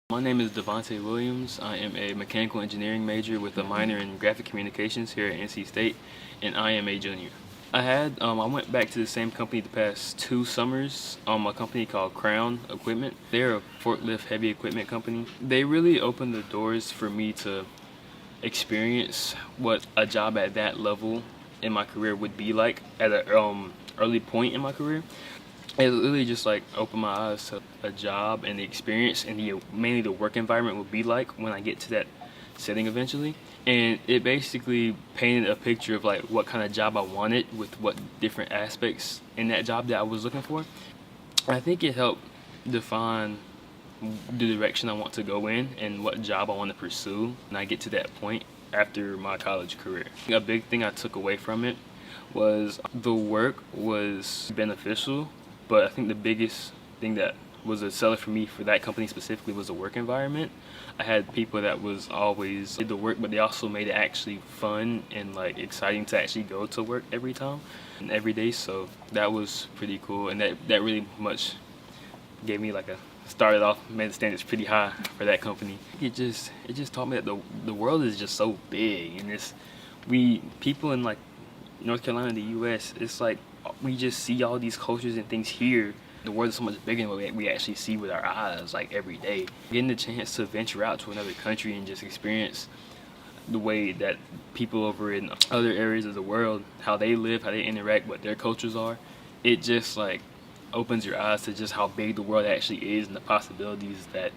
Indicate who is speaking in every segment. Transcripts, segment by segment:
Speaker 1: My name is DeVonte Williams. I am a mechanical engineering major with a minor in graphic communications here at NC State, and I am a junior. I went back to the same company the past 2 summers, a company called Crown Equipment. They're a forklift heavy equipment company. They really opened the doors for me to experience what a job at that level in my career would be like at an early point in my career. It really just like opened my eyes to a job and the experience and mainly the work environment would be like when I get to that setting eventually. And it basically painted a picture of like what kind of job I wanted with what different aspects in that job that I was looking for. I think it helped define the direction I want to go in and what job I want to pursue when I get to that point after my college career. A big thing I took away from it was the work was beneficial, but I think the biggest thing that was a seller for me for that company specifically was the work environment. I had people that was always did the work, but they also made it actually fun and like exciting to actually go to work every time and every day. So that was pretty cool, and that really much gave me like started off, made the standards pretty high for that company. It just taught me that the world is just so big, and people in like North Carolina, the U.S., it's like we just see all these cultures and things here. The world is so much bigger than what we actually see with our eyes, like every day. Getting the chance to venture out to another country and just experience the way that people over in other areas of the world, how they live, how they interact, what their cultures are, it just like opens your eyes to just how big the world actually is and the possibilities that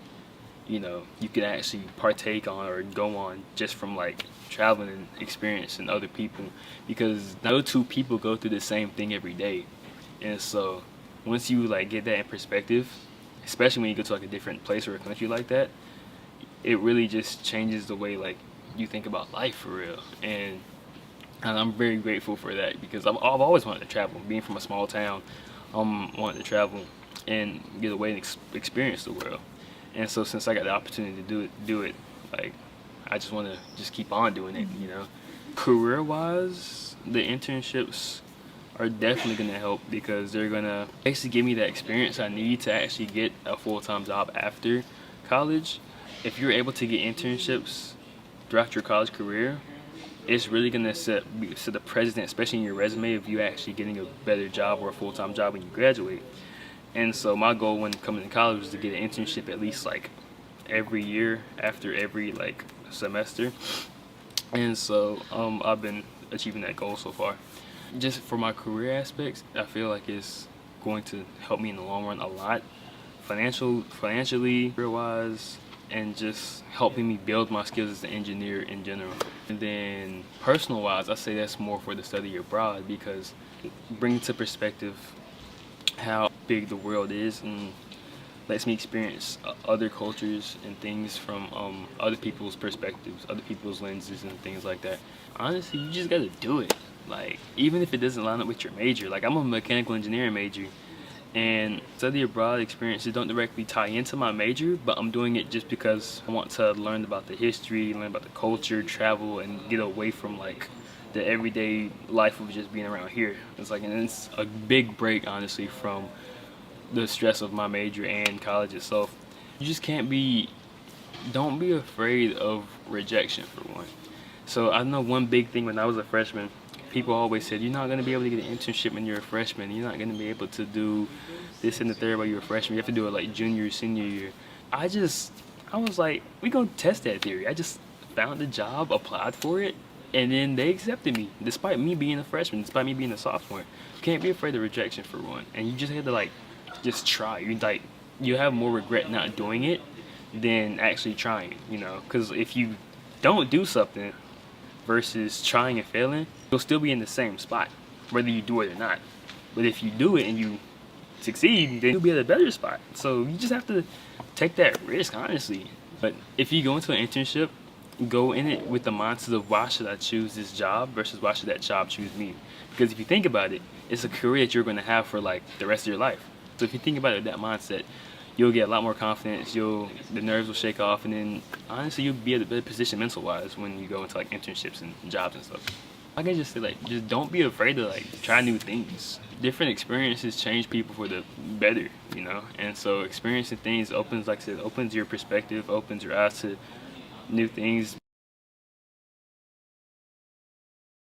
Speaker 1: you can actually partake on or go on just from like traveling and experiencing other people, because no two people go through the same thing every day. And so once you like get that in perspective, especially when you go to like a different place or a country like that, it really just changes the way like you think about life for real. And I'm very grateful for that, because I've always wanted to travel. Being from a small town, wanted to travel and get away and experience the world. And so since I got the opportunity to do it, like I just want to just keep on doing it, Career-wise, the internships are definitely going to help, because they're going to basically give me that experience I need to actually get a full-time job after college. If you're able to get internships throughout your college career, it's really going to set the precedent, especially in your resume, of you actually getting a better job or a full-time job when you graduate. And so my goal when coming to college was to get an internship at least like every year after every like semester. And so I've been achieving that goal so far. Just for my career aspects, I feel like it's going to help me in the long run a lot, financially, career-wise, and just helping me build my skills as an engineer in general. And then personal-wise, I say that's more for the study abroad, because it brings to perspective how big the world is and lets me experience other cultures and things from other people's perspectives, other people's lenses and things like that. Honestly, you just gotta do it. Like, even if it doesn't line up with your major. Like, I'm a mechanical engineering major, and study abroad experiences don't directly tie into my major, but I'm doing it just because I want to learn about the history, learn about the culture, travel, and get away from like the everyday life of just being around here. It's a big break, honestly, from the stress of my major and college itself. You just don't be afraid of rejection, for one. So I know one big thing when I was a freshman, people always said, you're not going to be able to get an internship when you're a freshman. You're not going to be able to do this and the third while you're a freshman. You have to do it like junior or senior year. I was like, we gonna test that theory. I just found a job, applied for it, and then they accepted me, despite me being a freshman, despite me being a sophomore. You can't be afraid of rejection, for one. And you just have to like, just try. You have more regret not doing it than actually trying, because if you don't do something versus trying and failing, you'll still be in the same spot, whether you do it or not. But if you do it and you succeed, then you'll be at a better spot. So you just have to take that risk, honestly. But if you go into an internship, go in it with the mindset of why should I choose this job versus why should that job choose me? Because if you think about it, it's a career that you're going to have for like the rest of your life. So if you think about it with that mindset, you'll get a lot more confidence, the nerves will shake off, and then honestly you'll be at a better position mental wise when you go into like internships and jobs and stuff. I can just say like just don't be afraid to like try new things. Different experiences change people for the better, you know. And so experiencing things opens, like I said, opens your perspective, opens your eyes to new things,